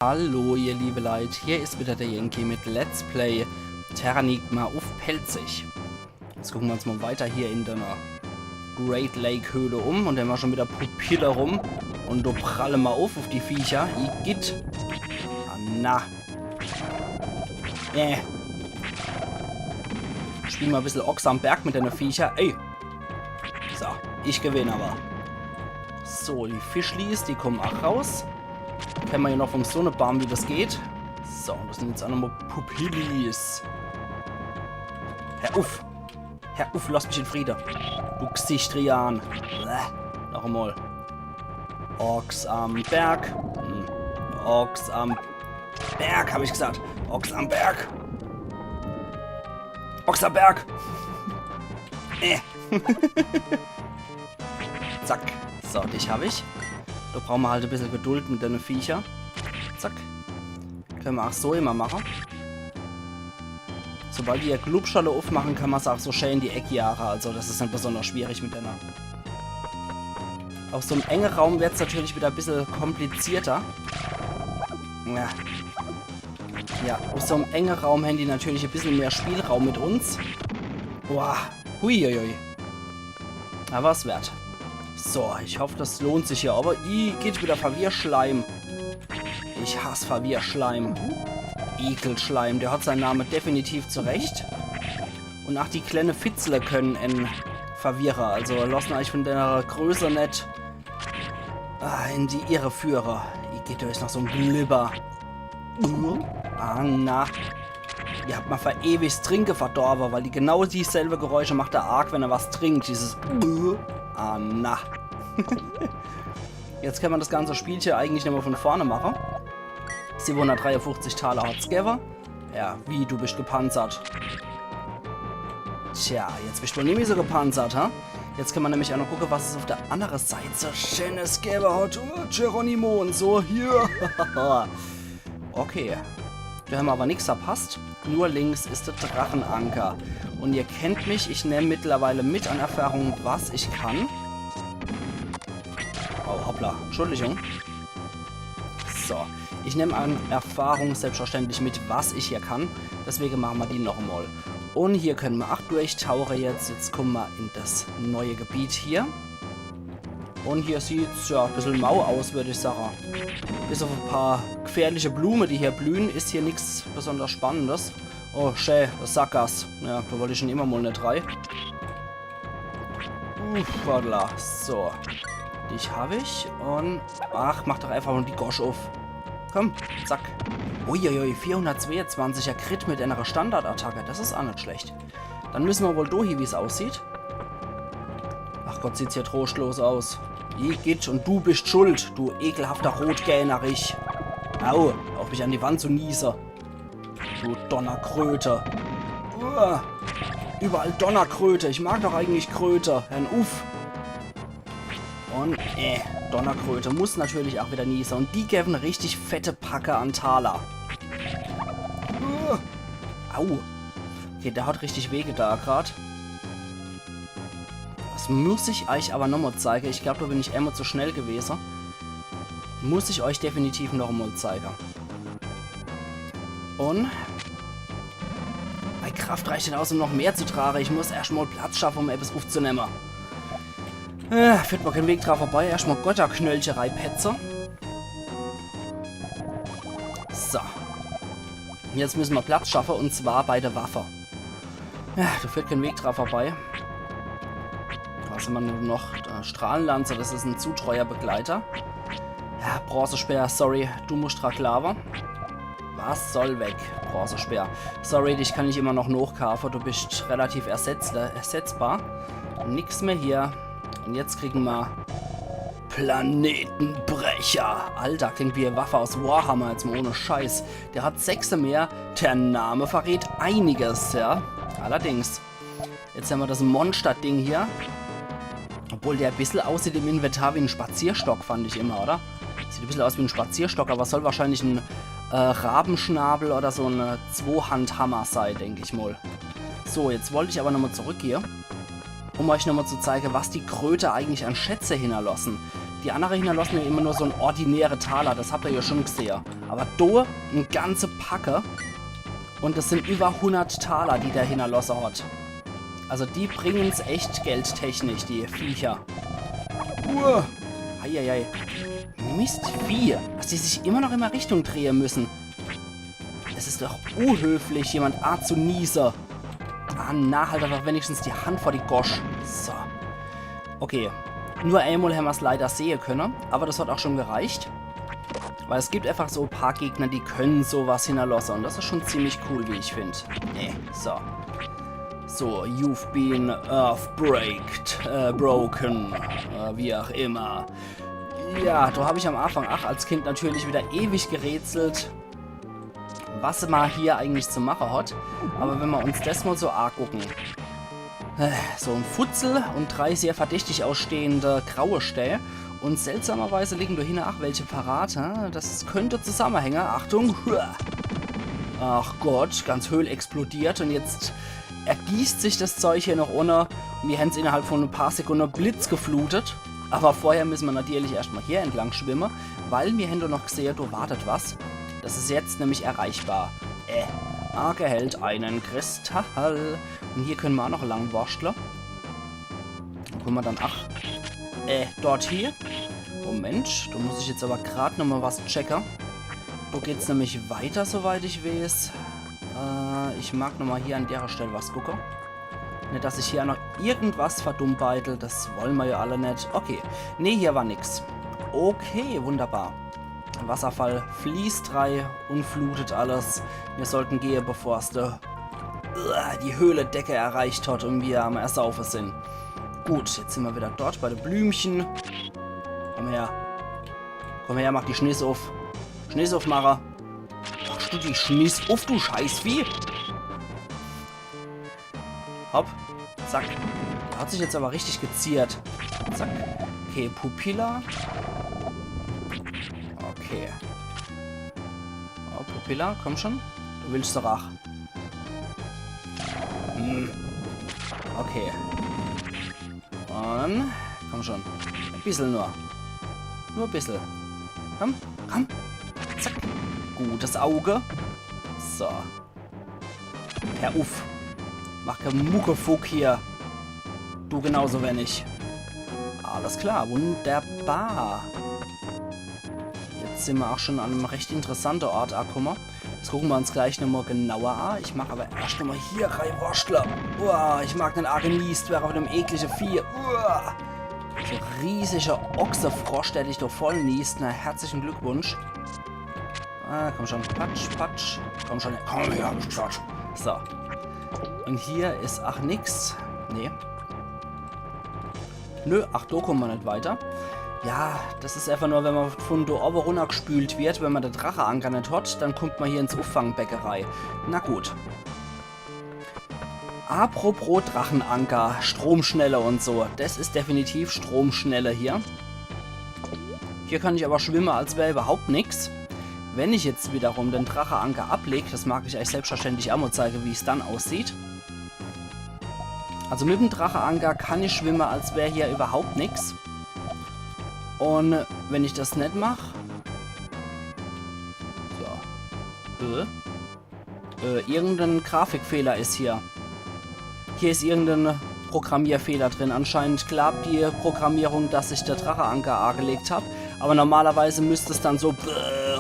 Hallo ihr liebe Leute, hier ist wieder der Yankee mit Let's Play Terranigma auf Pelzig. Jetzt gucken wir uns mal weiter hier in der Great Lake Höhle um und dann war schon wieder Pupille rum und du pralle mal auf die Viecher. Igitt. Na. Spiel mal ein bisschen Ochs am Berg mit deinen Viecher. Ey. So, ich gewinne aber. So, die Fischlis, die kommen auch raus. Kennen wir hier noch vom Sonnebaum, wie das geht. So, und das sind jetzt auch nochmal Pupillis. Herr Uff, lass mich in Frieden. Du Gesichtrian. Noch einmal. Ochs am Berg. Ochs am Berg, habe ich gesagt. Ochs am Berg. Ochs am Berg. Zack. So, dich habe ich. Da brauchen wir halt ein bisschen Geduld mit den Viecher. Zack. Können wir auch so immer machen. Sobald wir Glubscholle aufmachen, kann man es auch so schön in die Eckjahre. Also das ist nicht besonders schwierig mit denen. Auf so einem engen Raum wird es natürlich wieder ein bisschen komplizierter. Ja, auf so einem engen Raum haben die natürlich ein bisschen mehr Spielraum mit uns. Boah. Huiuiui. Aber es wert. So, ich hoffe, das lohnt sich hier. Aber geht wieder Verwirrschleim. Ich hasse Verwirrschleim. Ekelschleim. Der hat seinen Namen definitiv zurecht. Und auch die kleinen Fitzle können einen verwirren. Also lassen euch von der Größe nicht in die Irre führen. Ihr geht euch noch so ein Glibber. Na. Ihr habt mal verewigt Trinke verdorben, weil die genau dieselbe Geräusche macht der Ark, wenn er was trinkt. Dieses na. Jetzt kann man das ganze Spielchen eigentlich nicht mehr von vorne machen. 753 Taler hat's gegeben. Ja, wie, du bist gepanzert. Tja, jetzt bist du nicht mehr so gepanzert, ha? Jetzt kann man nämlich auch noch gucken, was es auf der anderen Seite so schönes gegeben hat. Geronimo und so, hier. Okay. Da haben wir aber nichts verpasst. Nur links ist der Drachenanker. Und ihr kennt mich, ich nehme mittlerweile mit an Erfahrung, was ich kann. Oh, hoppla. Entschuldigung. So. Ich nehme an Erfahrung selbstverständlich mit, was ich hier kann. Deswegen machen wir die noch einmal. Und hier können wir auch durchtauchen jetzt. Jetzt kommen wir in das neue Gebiet hier. Und hier sieht es ja ein bisschen mau aus, würde ich sagen. Bis auf ein paar gefährliche Blumen, die hier blühen, ist hier nichts besonders Spannendes. Oh, schön, das Sackgass. Ja, da wollte ich schon immer mal nicht rein. Voilà. So. Dich habe ich. Und. Ach, mach doch einfach nur die Gosch auf. Komm, zack. Uiuiui, 422er Crit mit einer Standardattacke. Das ist auch nicht schlecht. Dann müssen wir wohl durch, wie es aussieht. Ach Gott, sieht's hier trostlos aus. Igitt, und du bist schuld, du ekelhafter Rotgänerich. Au, auf mich an die Wand zu niesen. Du Donnerkröte. Überall Donnerkröte. Ich mag doch eigentlich Kröte. Herrn Uff. Und, Donnerkröte muss natürlich auch wieder niesen. Und die geben eine richtig fette Packe an Taler. Au. Okay, der hat richtig weh da gerade. Das muss ich euch aber nochmal zeigen. Ich glaube, da bin ich immer zu schnell gewesen. Muss ich euch definitiv nochmal zeigen. Und meine Kraft reicht nicht aus, um noch mehr zu tragen. Ich muss erstmal Platz schaffen, um etwas aufzunehmen. Führt mal keinen Weg drauf vorbei. Erstmal Götterknöllcherei Petze. So. Jetzt müssen wir Platz schaffen, und zwar bei der Waffe. Ja, da führt kein Weg drauf vorbei. Was haben wir noch? Strahlenlanze, das ist ein zu treuer Begleiter. Ja, Bronzespeer, sorry, du musst Traklava. Was soll weg? Bronzespeer. Sorry, dich kann ich immer noch hochkaufen. Du bist relativ ersetzbar. Nix mehr hier. Und jetzt kriegen wir Planetenbrecher. Alter, klingt wie eine Waffe aus Warhammer, jetzt mal ohne Scheiß. Der hat 6 mehr. Der Name verrät einiges, ja. Allerdings. Jetzt haben wir das Monster-Ding hier. Obwohl der ein bisschen aussieht im Inventar wie ein Spazierstock, fand ich immer, oder? Sieht ein bisschen aus wie ein Spazierstock, aber soll wahrscheinlich ein Rabenschnabel oder so ein Zweihandhammer sein, denke ich mal. So, jetzt wollte ich aber nochmal zurück hier, um euch nochmal zu zeigen, was die Kröte eigentlich an Schätze hinterlassen. Die anderen hinterlassen ja immer nur so ein ordinäre Taler, das habt ihr ja schon gesehen. Aber da ein ganze Packe. Und das sind über 100 Taler, die der hinterlassen hat. Also die bringen es echt geldtechnisch, die Viecher. Heieiei. Mistvieh, dass die sich immer noch in eine Richtung drehen müssen. Es ist doch unhöflich, jemand zu niesen. Na, halt einfach wenigstens die Hand vor die Gosch. So. Okay. Nur einmal haben wir es leider sehen können, aber das hat auch schon gereicht. Weil es gibt einfach so ein paar Gegner, die können sowas hinterlassen. Und das ist schon ziemlich cool, wie ich finde. So. So, you've been broken. Wie auch immer. Ja, da habe ich am Anfang als Kind natürlich wieder ewig gerätselt, was man hier eigentlich zu machen hat. Aber wenn wir uns das mal so angucken. So ein Futzel und 3 sehr verdächtig ausstehende graue Stäbe. Und seltsamerweise liegen da hin, welche parat. Das könnte zusammenhängen. Achtung. Ach Gott, ganz Höhl explodiert. Und jetzt ergießt sich das Zeug hier noch ohne. Und wir haben es innerhalb von ein paar Sekunden blitzgeflutet. Aber vorher müssen wir natürlich erstmal hier entlang schwimmen. Weil wir haben doch noch gesehen, da wartet was. Das ist jetzt nämlich erreichbar. Arke hält einen Kristall. Und hier können wir auch noch lang warsteln. Dann können wir dann, dort hier. Moment, da muss ich jetzt aber gerade nochmal was checken. Da geht es nämlich weiter, soweit ich weiß. Ich mag nochmal hier an der Stelle was gucken. Nicht, dass ich hier noch irgendwas verdummbeitel. Das wollen wir ja alle nicht. Okay. Nee, hier war nix. Okay, wunderbar. Wasserfall fließt 3 und flutet alles. Wir sollten gehen, bevor es die Höhledecke erreicht hat und wir am Ersaufen sind. Gut, jetzt sind wir wieder dort bei den Blümchen. Komm her. Komm her, mach die Schniss auf. Schniss aufmacher. Machst du die Schniss auf, du Scheißvieh? Hopp. Zack. Da hat sich jetzt aber richtig geziert. Zack. Okay, Pupilla. Okay. Oh, Pupilla, komm schon. Du willst doch auch. Okay. Und komm schon. Ein bisschen nur. Nur ein bisschen. Komm, komm. Zack. Gutes Auge. So. Herr Uff. Mach kein Muckefuck hier. Du genauso wenig. Alles klar, wunderbar. Jetzt sind wir auch schon an einem recht interessanten Ort angekommen. Das gucken wir uns gleich nochmal genauer an. Ich mag aber erst nochmal hier rein Waschler. Ich mag den genießt, wäre auf einem ekligen Vieh. So riesiger Ochsefrosch, der dich doch voll niest. Na, herzlichen Glückwunsch. Komm schon. Patsch, patsch. Komm schon. Komm her, Schatz. So. Und hier ist nix. Nee. Nö, da kommen wir nicht weiter. Ja, das ist einfach nur, wenn man von da oben runtergespült wird, wenn man den Dracheanker nicht hat, dann kommt man hier ins Auffangbäckerei. Na gut. Apropos Drachenanker, Stromschnelle und so. Das ist definitiv Stromschnelle hier. Hier kann ich aber schwimmen, als wäre überhaupt nichts. Wenn ich jetzt wiederum den Dracheanker ablege, das mag ich euch selbstverständlich auch mal zeigen, wie es dann aussieht. Also mit dem Dracheanker kann ich schwimmen, als wäre hier überhaupt nichts. Und wenn ich das nicht mache... So. Irgendein Grafikfehler ist hier. Hier ist irgendein Programmierfehler drin. Anscheinend glaubt die Programmierung, dass ich der Dracheanker angelegt habe. Aber normalerweise müsste es dann so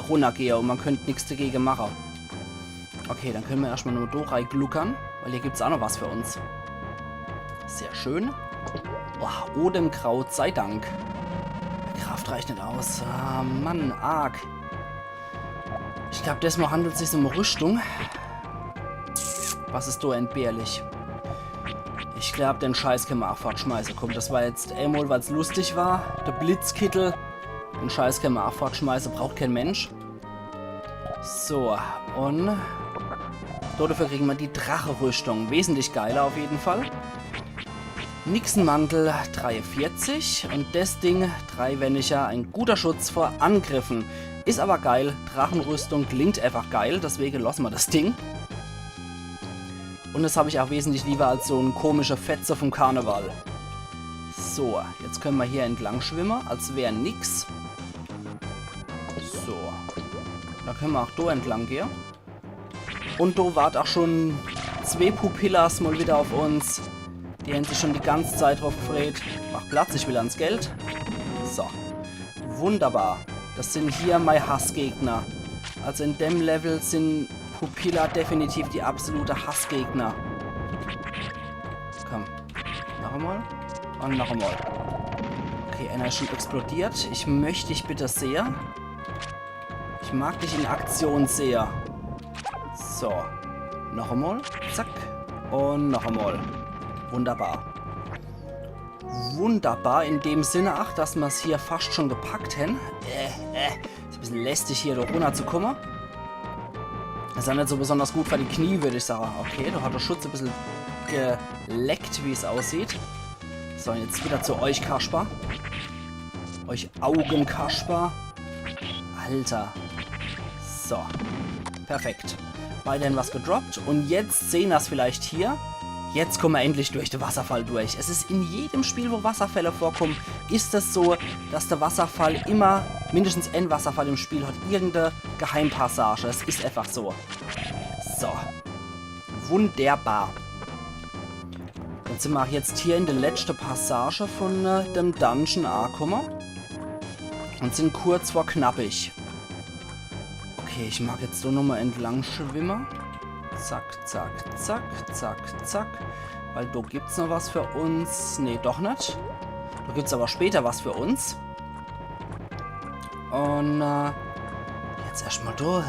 runtergehen und man könnte nichts dagegen machen. Okay, dann können wir erstmal nur Dorei gluckern, weil hier gibt es auch noch was für uns. Sehr schön. Oh, Odemkraut, sei Dank. Kraft reicht nicht aus. Ah, Mann, arg. Ich glaube, diesmal handelt es sich um Rüstung. Was ist da entbehrlich? Ich glaube, den Scheiß können wir auch fortschmeißen. Komm, das war jetzt einmal, weil es lustig war. Der Blitzkittel. Den Scheiß können wir auch fortschmeißen. Braucht kein Mensch. So, und... dafür kriegen wir die Drache-Rüstung. Wesentlich geiler auf jeden Fall. Nixenmantel 43 und das Ding 3 Wendiger, ein guter Schutz vor Angriffen. Ist aber geil, Drachenrüstung klingt einfach geil, deswegen lassen wir das Ding. Und das habe ich auch wesentlich lieber als so ein komischer Fetze vom Karneval. So, jetzt können wir hier entlang schwimmen, als wäre nix. So. Da können wir auch da entlang gehen. Und da warten auch schon 2 Pupillas mal wieder auf uns. Die haben sich schon die ganze Zeit drauf gefreut. Mach Platz, ich will ans Geld. So. Wunderbar. Das sind hier meine Hassgegner. Also in dem Level sind Pupilla definitiv die absolute Hassgegner. Komm. Noch einmal. Und noch einmal. Okay, einer ist schon explodiert. Ich möchte dich bitte sehr. Ich mag dich in Aktion sehr. So. Noch einmal. Zack. Und noch einmal. Wunderbar. Wunderbar in dem Sinne, ach, dass wir es hier fast schon gepackt haben. Ist ein bisschen lästig hier da runterzukommen. Ist ja nicht so besonders gut für die Knie, würde ich sagen. Okay, da hat der Schutz ein bisschen geleckt, wie es aussieht. So, jetzt wieder zu euch, Kasper. Euch Augenkasper. Alter. So. Perfekt. Beide haben was gedroppt. Und jetzt sehen wir es vielleicht hier. Jetzt kommen wir endlich durch den Wasserfall durch. Es ist in jedem Spiel, wo Wasserfälle vorkommen, ist es so, dass der Wasserfall immer, mindestens ein Wasserfall im Spiel hat, irgendeine Geheimpassage. Es ist einfach so. So. Wunderbar. Jetzt sind wir jetzt hier in der letzten Passage von dem Dungeon angekommen. Und sind kurz vor knappig. Okay, ich mag jetzt so nochmal entlang schwimmen. Zack, zack, zack, zack, zack. Weil da gibt es noch was für uns. Nee, doch nicht. Da gibt es aber später was für uns. Und jetzt erstmal da.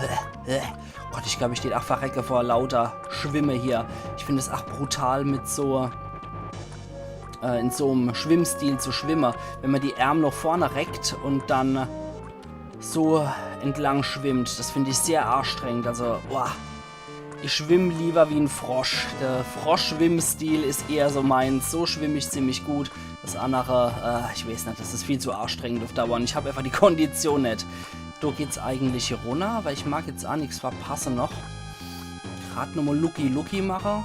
Gott, ich glaube, ich stehe auch verrecke vor lauter Schwimme hier. Ich finde es auch brutal mit so in so einem Schwimmstil zu schwimmen. Wenn man die Ärmel nach vorne reckt und dann so entlang schwimmt. Das finde ich sehr anstrengend. Also, boah. Ich schwimme lieber wie ein Frosch. Der Frosch-Schwimmstil ist eher so meins. So schwimme ich ziemlich gut. Das andere, ich weiß nicht, das ist viel zu anstrengend auf Dauer. Und ich habe einfach die Kondition nicht. Da geht es eigentlich hier runter, weil ich mag jetzt auch nichts verpassen noch. Gerade nochmal Lucky machen.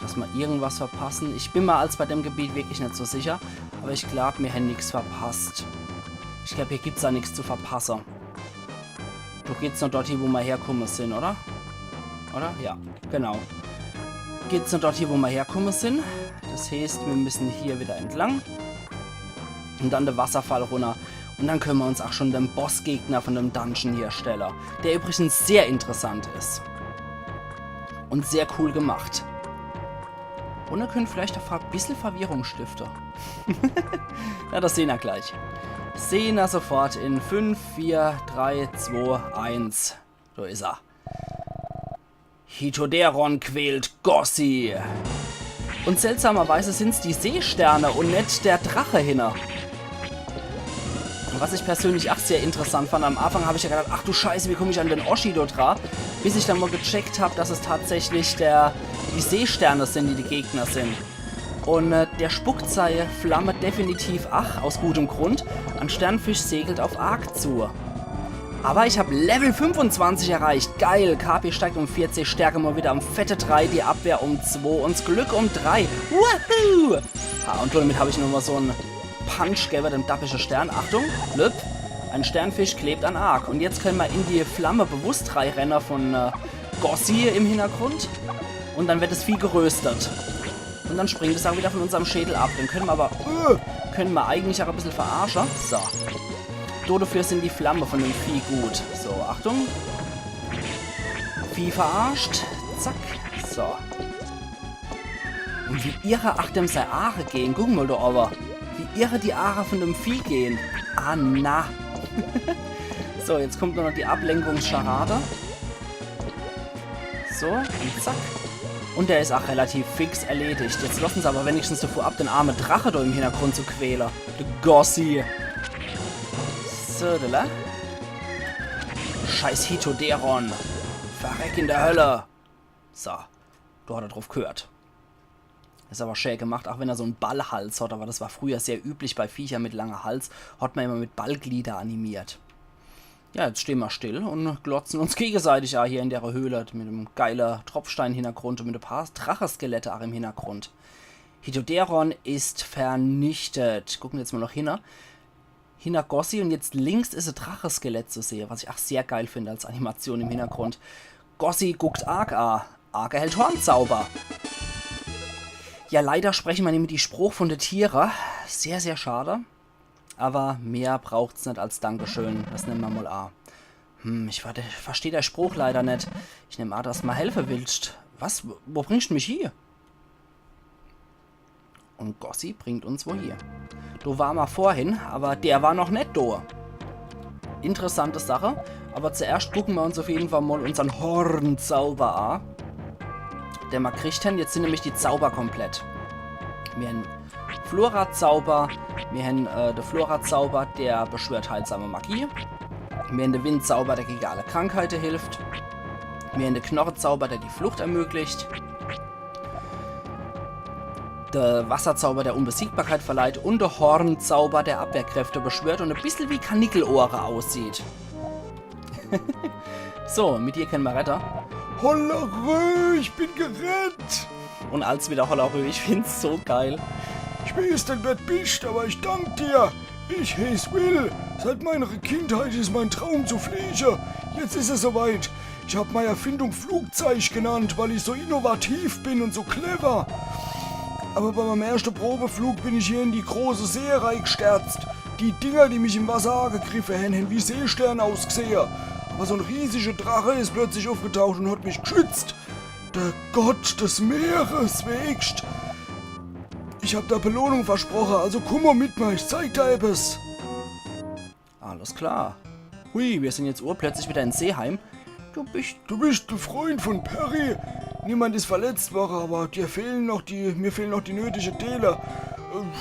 Dass wir irgendwas verpassen. Ich bin mal als bei dem Gebiet wirklich nicht so sicher. Aber ich glaube, mir hätten nichts verpasst. Ich glaube, hier gibt es da nichts zu verpassen. Du geht's noch dorthin, wo wir herkommen sind, oder? Oder? Ja, genau. Geht's noch dorthin, wo wir herkommen sind. Das heißt, wir müssen hier wieder entlang. Und dann der Wasserfall runter. Und dann können wir uns auch schon den Bossgegner von dem Dungeon hier stellen. Der übrigens sehr interessant ist. Und sehr cool gemacht. Und er könnte vielleicht auch ein bisschen Verwirrung stiften. Ja, das sehen wir gleich. Sehen wir sofort in 5, 4, 3, 2, 1. So ist er. Hitoderon quält Gossi. Und seltsamerweise sind es die Seesterne und nicht der Drache hinter. Was ich persönlich auch sehr interessant fand. Am Anfang habe ich ja gedacht, ach du Scheiße, wie komme ich an den Oshido dran? Bis ich dann mal gecheckt habe, dass es tatsächlich die Seesterne sind, die Gegner sind. Und der spuckt seine Flamme definitiv, ach, aus gutem Grund, ein Sternfisch segelt auf Ark zu. Aber ich habe Level 25 erreicht. Geil, KP steigt um 40, Stärke mal wieder um fette 3, die Abwehr um 2 und das Glück um 3. Woohoo! Ah, und damit habe ich nochmal so einen Punch, gell, dem dappische Stern. Achtung, blöp. Ein Sternfisch klebt an Ark. Und jetzt können wir in die Flamme bewusst reinrennen von Gossi im Hintergrund. Und dann wird das Vieh geröstet. Und dann springt es auch wieder von unserem Schädel ab. Den können wir aber eigentlich auch ein bisschen verarschen. So. Dafür sind die Flammen von dem Vieh gut. So, Achtung. Vieh verarscht. Zack. So. Und wie irre dem seine Aare gehen. Guck mal da aber. Wie irre die Aare von dem Vieh gehen. Ah, na. So, jetzt kommt nur noch die Ablenkungsscharade. So, und zack. Und der ist auch relativ fix erledigt. Jetzt lassen sie aber wenigstens davor ab, den armen Drache da im Hintergrund zu quälen. Der Gossi. So, da. Scheiß Hitoderon. Verreck in der Hölle. So. Du hat er drauf gehört. Ist aber schön gemacht, auch wenn er so einen Ballhals hat. Aber das war früher sehr üblich bei Viechern mit langer Hals. Hat man immer mit Ballglieder animiert. Ja, jetzt stehen wir still und glotzen uns gegenseitig auch hier in der Höhle mit einem geilen Tropfstein-Hintergrund und mit ein paar Drachenskelette auch im Hintergrund. Hitoderon ist vernichtet. Gucken wir jetzt mal noch hin. hinter Gossi und jetzt links ist ein Drachenskelett zu sehen, was ich auch sehr geil finde als Animation im Hintergrund. Gossi guckt Ark an. Ark erhält Hornzauber. Ja, leider sprechen wir nicht mit die Spruch von den Tieren. Sehr, sehr schade. Aber mehr braucht's nicht als Dankeschön. Das nehmen wir mal an. Ich verstehe der Spruch leider nicht. Ich nehme an, dass du mal helfen willst. Was? Wo bringst du mich hier? Und Gossi bringt uns wo hier. Du war mal vorhin, aber der war noch nicht da. Interessante Sache. Aber zuerst gucken wir uns auf jeden Fall mal unseren Hornzauber an. Der mal kriegt hin. Jetzt sind nämlich die Zauber komplett. Wir haben Flora-Zauber. Wir haben den Flora-Zauber, der beschwört heilsame Magie. Wir haben den Windzauber, der gegen alle Krankheiten hilft. Wir haben den Knorrenzauber, der die Flucht ermöglicht. Der Wasserzauber, der Unbesiegbarkeit verleiht. Und der Hornzauber, der Abwehrkräfte beschwört und ein bisschen wie Kanickelohre aussieht. So, mit dir können wir retten. Hollerö, ich bin gerettet. Und als wieder Hollerö, ich find's so geil. Ich weiß denn, wer du bist, aber ich danke dir. Ich heiß Will. Seit meiner Kindheit ist mein Traum zu fliegen. Jetzt ist es soweit. Ich habe meine Erfindung Flugzeug genannt, weil ich so innovativ bin und so clever. Aber bei meinem ersten Probeflug bin ich hier in die große See reingestürzt. Die Dinger, die mich im Wasser angegriffen haben wie Seesterne ausgesehen. Aber so ein riesiger Drache ist plötzlich aufgetaucht und hat mich geschützt. Der Gott des Meeres wächst. Ich hab da Belohnung versprochen, also komm mal mit mir, ich zeig dir etwas. Alles klar. Hui, wir sind jetzt urplötzlich wieder in Seeheim. Du bist der Freund von Perry. Niemand ist verletzt worden, aber mir fehlen noch die nötigen Teile.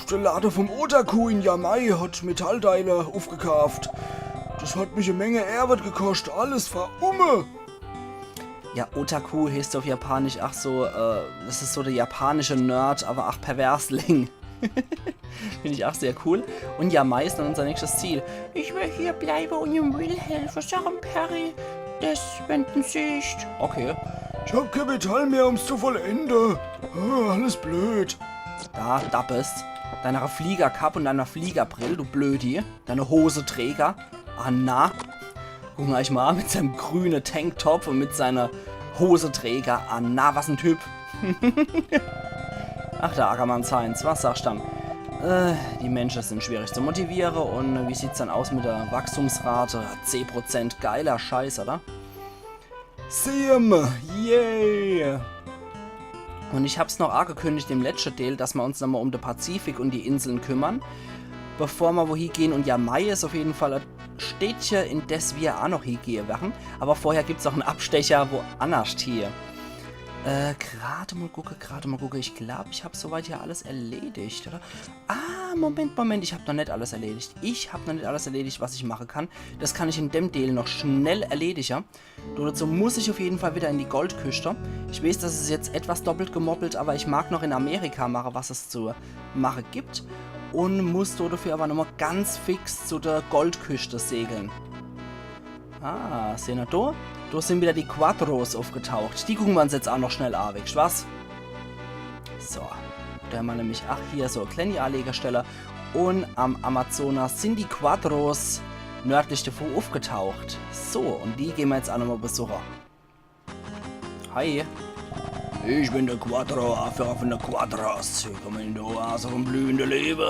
Der Lader vom Otaku in Yamai hat Metallteile aufgekauft. Das hat mich eine Menge Arbeit gekostet, alles war Ja, Otaku heißt auf Japanisch, ach so, das ist so der japanische Nerd, aber ach Perversling. Finde ich auch sehr cool. Und Yamai ist dann unser nächstes Ziel. Ich will hier bleiben und ihm will helfen, sagen Perry. Das wenden sich. Okay. Ich hab kein Metall mehr, um's zu vollenden. Alles blöd. Da, Dappes. Deiner Fliegerkappe und deiner Fliegerbrille, du Blödi. Deine Hoseträger. Ah, na. Gucken wir euch mal an mit seinem grünen Tanktop und mit seiner Hoseträger. Ah, na, was ein Typ. Ach, der Ackermann Science, was sagst du dann? Die Menschen sind schwierig zu motivieren und wie sieht's dann aus mit der Wachstumsrate? 10% geiler Scheiß, oder? Sim, yay! Und ich hab's noch angekündigt im letzten Teil, dass wir uns nochmal um den Pazifik und die Inseln kümmern, bevor wir wohin gehen. Und Yamai ist auf jeden Fall ein Städtchen, in das wir auch noch hingehen werden. Aber vorher gibt's noch einen Abstecher woanders hier. Gerade mal gucken. Ich glaube, ich habe soweit hier alles erledigt, oder? Ah, Moment. Ich habe noch nicht alles erledigt. Was ich machen kann. Das kann ich in dem Teil noch schnell erledigen. Dazu muss ich auf jeden Fall wieder in die Goldküste. Ich weiß, das ist jetzt etwas doppelt gemoppelt, aber ich mag noch in Amerika machen, was es zu machen gibt. Und muss dafür aber nochmal ganz fix zu der Goldküste segeln. Ah, sehen wir da? Da sind wieder die Quadros aufgetaucht. Die gucken wir uns jetzt auch noch schnell an, weißt du was? So, da haben wir nämlich, ach hier, so eine kleine Anlegestelle. Und am Amazonas sind die Quadros nördlich davor aufgetaucht. So, und die gehen wir jetzt auch nochmal besuchen. Hi. Ich bin der Quadro, Affe von der Quadros. Ich komme in die Oase vom blühenden Leben.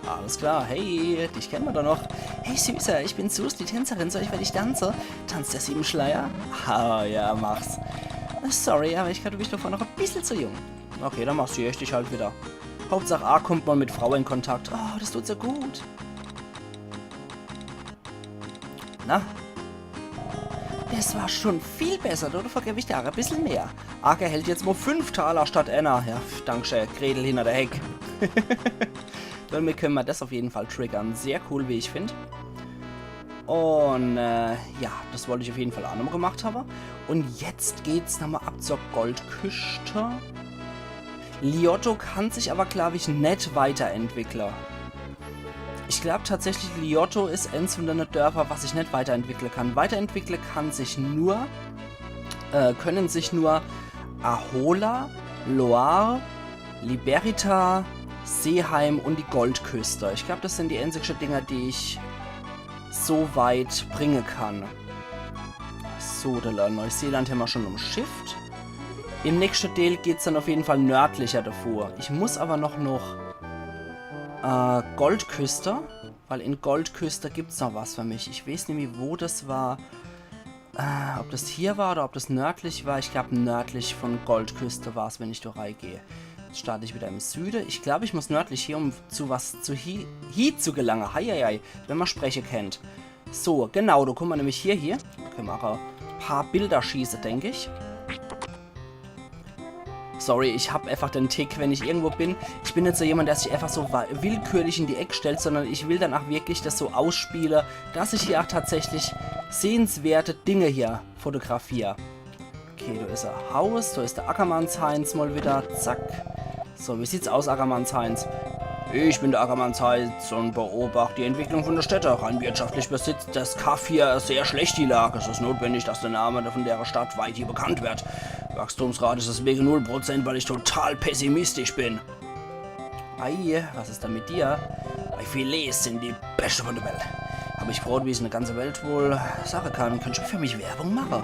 Alles klar, hey, dich kennen wir doch noch. Hey Süßer, ich bin Sus, die Tänzerin, soll ich für dich tanzen? Tanzt der Siebenschleier? Ah, ja, mach's. Sorry, aber ich glaube, du bist davon noch ein bisschen zu jung. Okay, dann machst du dich halt wieder. Hauptsache A kommt man mit Frau in Kontakt. Oh, das tut so gut. Na? Das war schon viel besser, du vergebe ich dir ein bisschen mehr. Ark erhält jetzt nur 5 Taler statt einer. Ja, danke, Gretel hinter der Heck. Damit können wir das auf jeden Fall triggern. Sehr cool, wie ich finde. Und ja, das wollte ich auf jeden Fall auch nochmal gemacht haben. Und jetzt geht's nochmal ab zur Goldküste. Liotto kann sich aber, glaube ich, nicht weiterentwickeln. Ich glaube tatsächlich, Liotto ist eins von den Dörfern, was sich nicht weiterentwickeln kann. Weiterentwickeln können sich nur Ahola, Loire, Liberita, Seeheim und die Goldküste. Ich glaube, das sind die einzigen Dinger, die ich so weit bringen kann. So, da Neuseeland haben wir schon umschifft. Im nächsten Teil geht es dann auf jeden Fall nördlicher davor. Ich muss aber noch Goldküste, weil in Goldküste gibt es noch was für mich. Ich weiß nicht mehr, wo das war. Ob das hier war oder ob das nördlich war. Ich glaube, nördlich von Goldküste war es, wenn ich da reingehe. Jetzt starte ich wieder im Süden. Ich glaube, ich muss nördlich hier, um zu zu gelangen. Heieiei, wenn man Spreche kennt. So, genau, da kommen wir nämlich hier. Können wir auch ein paar Bilder schießen, denke ich. Sorry, ich habe einfach den Tick, wenn ich irgendwo bin. Ich bin nicht so jemand, der sich einfach so willkürlich in die Ecke stellt, sondern ich will dann auch wirklich das so ausspielen, dass ich hier auch tatsächlich sehenswerte Dinge hier fotografiere. Okay, da ist ein Haus, da ist der Ackermannsheinz mal wieder. Zack. So, wie sieht's aus, Ackermannsheinz? Ich bin der Ackermannsheinz und beobachte die Entwicklung von der Städte. Rein wirtschaftlich besitzt das Kaff hier sehr schlecht die Lage. Es ist notwendig, dass der Name von der Stadt weit hier bekannt wird. Wachstumsrate ist deswegen 0%, weil ich total pessimistisch bin. Ei, was ist da mit dir? Ei, Filets sind die Beste von der Welt. Habe ich Brot, wie es in der ganzen Welt wohl Sache kann. Könntest du für mich Werbung machen?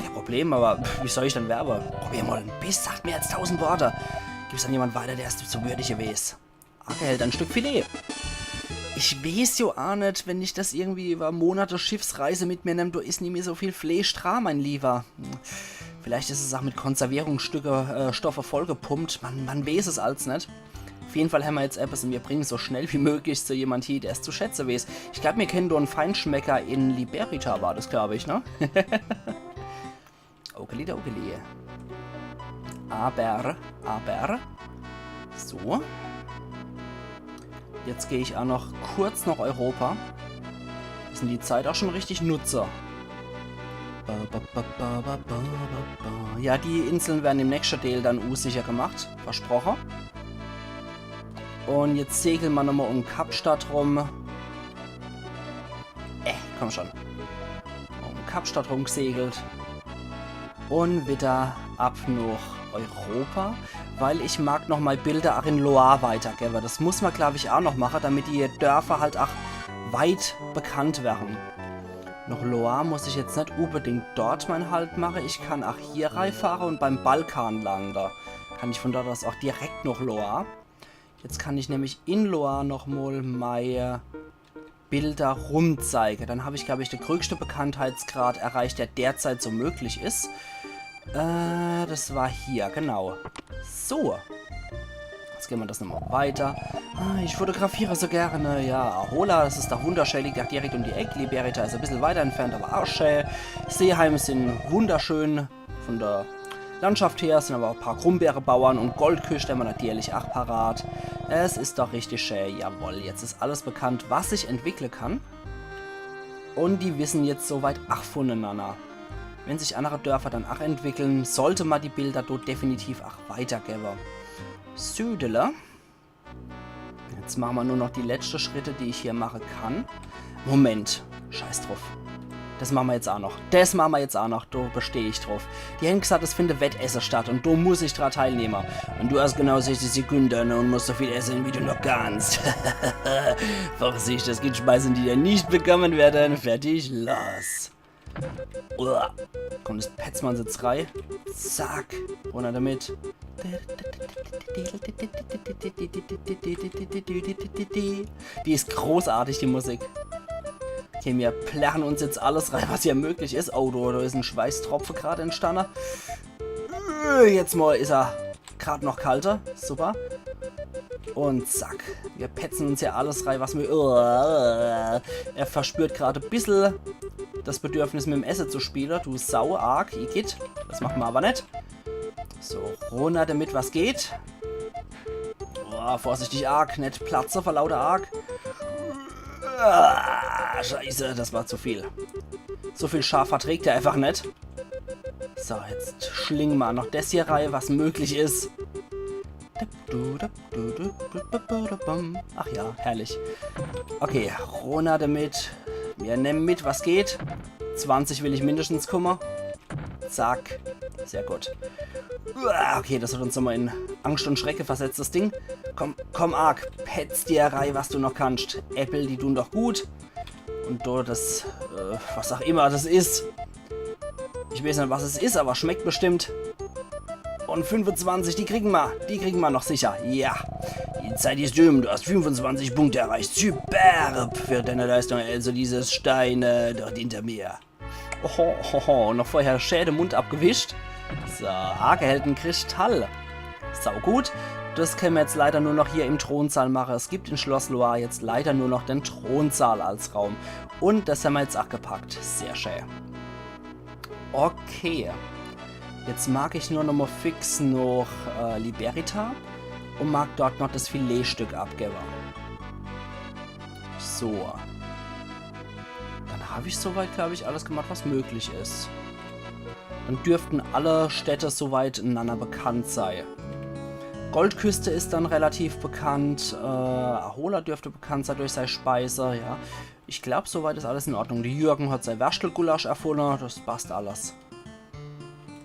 Kein Problem, aber wie soll ich dann werben? Probier mal ein Biss, sagt mehr als 1000 Worte. Gib's dann jemand weiter, der es so würdig weiß. Hält ein Stück Filet. Ich weiß ja auch nicht, wenn ich das irgendwie über Monate Schiffsreise mit mir nehme, da ist nie mehr so viel Fleisch dran, mein Lieber. Vielleicht ist es auch mit Konservierungsstoffe vollgepumpt. Man weiß es alles nicht. Auf jeden Fall haben wir jetzt etwas und wir bringen es so schnell wie möglich zu jemand hier, der es zu schätzen weiß. Ich glaube, wir kennen da einen Feinschmecker in Liberita, war das, glaube ich, ne? Okeli. Aber. So. Jetzt gehe ich auch noch kurz nach Europa. Das sind die Zeit auch schon richtig nutze. Ja, die Inseln werden im nächsten Teil dann unsicher gemacht. Versprochen. Und jetzt segeln wir nochmal um Kapstadt rum. Komm schon. Um Kapstadt rum gesegelt. Und wieder ab nach Europa. Weil ich mag nochmal Bilder auch in Loire weitergeben. Das muss man, glaube ich, auch noch machen, damit die Dörfer halt auch weit bekannt werden. Nach Loire muss ich jetzt nicht unbedingt dort meinen Halt machen. Ich kann auch hier reinfahren und beim Balkan landen. Da kann ich von dort aus auch direkt nach Loire. Jetzt kann ich nämlich in Loire nochmal meine Bilder rumzeigen. Dann habe ich, glaube ich, den größten Bekanntheitsgrad erreicht, der derzeit so möglich ist. Das war hier, genau. So. Jetzt gehen wir das nochmal weiter. Ich fotografiere so gerne. Ja, Ahola, das ist doch wunderschön, liegt auch direkt um die Ecke. Liberita ist ein bisschen weiter entfernt, aber auch schön. Seeheim sind wunderschön von der Landschaft her. Es sind aber auch ein paar Krummbeerebauern und Goldküste haben wir natürlich auch parat. Es ist doch richtig schön. Jawohl, jetzt ist alles bekannt, was ich entwickeln kann. Und die wissen jetzt soweit auch voneinander. Wenn sich andere Dörfer dann auch entwickeln, sollte man die Bilder dort definitiv auch weitergeben. Südele. Jetzt machen wir nur noch die letzten Schritte, die ich hier machen kann. Moment. Scheiß drauf. Das machen wir jetzt auch noch. Da bestehe ich drauf. Die haben gesagt, es findet Wettessen statt und da muss ich dran teilnehmen. Und du hast genau 60 Sekunden und musst so viel essen, wie du noch kannst. Vorsicht, das gibt Speisen, die dir nicht bekommen werden. Fertig, los. Uah. Komm, das Petzmann sitzt rein. Zack. Runter damit. Die ist großartig, die Musik. Okay, wir plärren uns jetzt alles rein, was hier möglich ist. Oh, da ist ein Schweißtropfen gerade entstanden. Jetzt mal ist er gerade noch kalter. Super. Und zack. Wir petzen uns hier alles rein, was wir... Er verspürt gerade ein bisschen das Bedürfnis, mit dem Essen zu spielen. Du Sau, arg, Igitt. Das machen wir aber nicht. So, runter damit, was geht. Oh, vorsichtig, arg. Nicht platze vor lauter arg. Scheiße, das war zu viel. So viel Schaf verträgt er einfach nicht. So, jetzt schlingen wir noch das hier rein, was möglich ist. Ach ja, herrlich. Okay, runter damit. Wir nehmen mit, was geht. 20 will ich mindestens kommen. Zack. Sehr gut. Okay, das hat uns nochmal in Angst und Schrecke versetzt, das Ding. Komm, Komm, Ark, petz dir rein, was du noch kannst. Äpfel, die tun doch gut. Und du, das, was auch immer das ist. Ich weiß nicht, was es ist, aber schmeckt bestimmt. Und 25, die kriegen wir noch sicher. Ja, die Zeit ist dumm, du hast 25 Punkte erreicht. Superb für deine Leistung, also dieses Stein dort hinter mir. Oho, noch vorher Schäde Mund abgewischt. So, Ark erhält einen Kristall. Sau gut. Das können wir jetzt leider nur noch hier im Thronsaal machen. Es gibt in Schloss Loire jetzt leider nur noch den Thronsaal als Raum. Und das haben wir jetzt auch gepackt. Sehr schön. Okay. Jetzt mag ich nur noch mal fix noch Liberita und mag dort noch das Filetstück abgeben. So. Dann habe ich soweit, glaube ich, alles gemacht, was möglich ist. Dann dürften alle Städte soweit einander bekannt sein. Goldküste ist dann relativ bekannt. Ahola dürfte bekannt sein durch seine Speise, ja. Ich glaube, soweit ist alles in Ordnung. Die Jürgen hat sein Würstelgulasch erfunden. Das passt alles.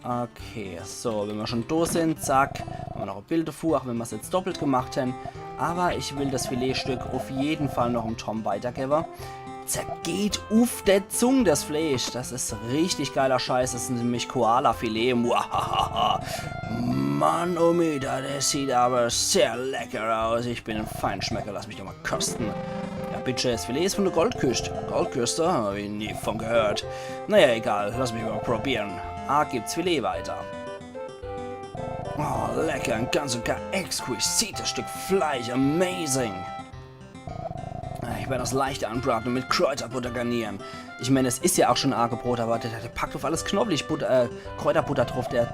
Okay, so, wenn wir schon da sind, zack. Haben wir noch ein Bild davor, auch wenn wir es jetzt doppelt gemacht haben. Aber ich will das Filetstück auf jeden Fall noch dem Tom weitergeben. Zergeht auf der Zunge das Fleisch. Das ist richtig geiler Scheiß. Das ist nämlich Koala-Filet. Mann, Omida, das sieht aber sehr lecker aus. Ich bin ein Feinschmecker, lass mich doch mal kosten. Ja, bitte, das Filet ist von der Goldküste. Goldküste? Habe ich nie von gehört. Naja, egal, lass mich mal probieren. Gibt's Filet weiter. Oh, lecker, ein ganz und gar exquisites Stück Fleisch. Amazing. Ich werde das leicht anbraten und mit Kräuterbutter garnieren. Ich meine, es ist ja auch schon Argebrot, aber der packt auf alles knoblauch Kräuterbutter drauf, der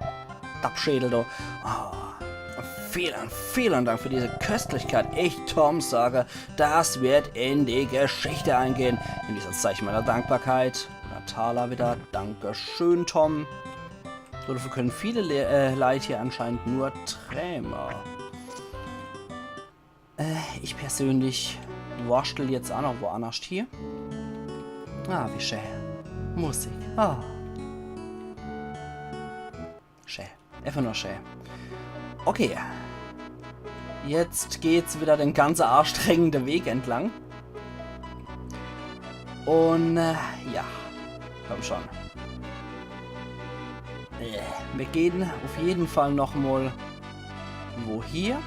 Dachschädel da. Oh, vielen Dank für diese Köstlichkeit. Ich, Tom, sage, das wird in die Geschichte eingehen. In dieses Zeichen meiner Dankbarkeit. Natala wieder. Dankeschön, Tom. So, dafür können viele Leute hier anscheinend nur Trämer. Ich persönlich wurstel jetzt auch noch woanders hier. Wie schön. Musik. Schön. Einfach nur schön. Okay. Jetzt geht's wieder den ganz anstrengenden Weg entlang. Und, ja. Komm schon. Wir gehen auf jeden Fall nochmal hier.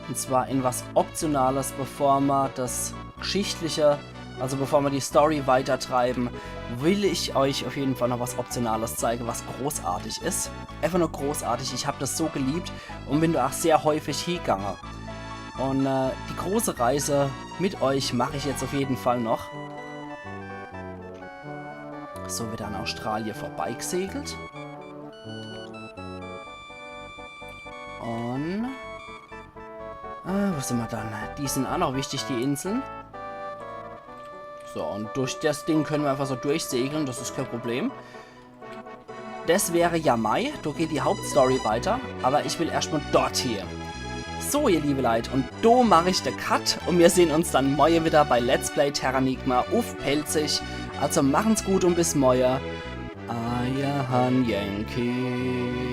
Und zwar in was Optionales, bevor wir das Geschichtliche, also bevor wir die Story weitertreiben, will ich euch auf jeden Fall noch was Optionales zeigen, was großartig ist. Einfach nur großartig, ich habe das so geliebt und bin da auch sehr häufig hingegangen. Und die große Reise mit euch mache ich jetzt auf jeden Fall noch. So, wieder an Australien vorbeigesegelt. Und wo sind wir dann? Die sind auch noch wichtig, die Inseln. So, und durch das Ding können wir einfach so durchsegeln, das ist kein Problem. Das wäre Yamai, da geht die Hauptstory weiter, aber ich will erstmal dort hier. So, ihr liebe Leute, und da mache ich den Cut und wir sehen uns dann morgen wieder bei Let's Play Terranigma auf Pelzig. Also machen's gut und bis morgen. Euer Han Yankee.